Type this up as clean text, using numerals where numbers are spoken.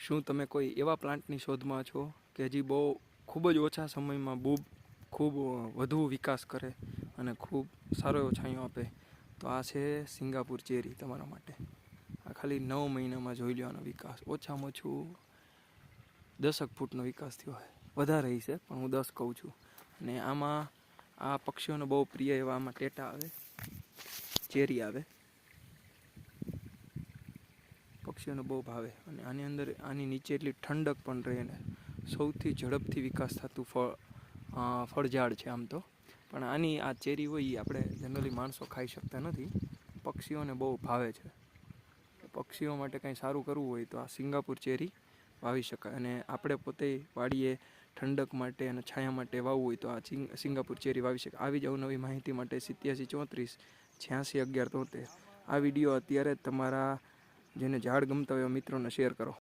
શું તમે કોઈ એવા પ્લાન્ટની શોધમાં છો કે હજી બહુ ખૂબ જ ઓછા સમયમાં ખૂબ વધુ વિકાસ કરે અને ખૂબ સારો એવો છાંયો આપે? તો આ છે સિંગાપુર ચેરી તમારા માટે. આ ખાલી 9 મહિનામાં જોઈ લેવાનો વિકાસ. ઓછામાં ઓછું 10 ફૂટનો વિકાસ થયો હોય, વધારે છે પણ હું 10 કહું છું. અને આમાં આ પક્ષીઓને બહુ પ્રિય એવા આમાં ટેટા આવે, ચેરી આવે, પક્ષીઓને બહુ ભાવે. અને આની અંદર આની નીચે એટલી ઠંડક પણ રહે ને સૌથી ઝડપથી વિકાસ થતું ફળઝાડ છે આમ તો. પણ આની આ ચેરી હોય એ આપણે જનરલી માણસો ખાઈ શકતા નથી, પક્ષીઓને બહુ ભાવે છે. પક્ષીઓ માટે કંઈ સારું કરવું હોય તો આ સિંગાપુર ચેરી વાવી શકાય. અને આપણે પોતે વાડીએ ઠંડક માટે અને છાયા માટે વાવવું હોય તો આ સિંગાપુર ચેરી વાવી શકાય. આવી જ અવનવી માહિતી માટે 8734 86 11 73 આ વિડીયો અત્યારે તમારા જેને ઝાડ ગમતા હોય એવા મિત્રોને શેર કરો.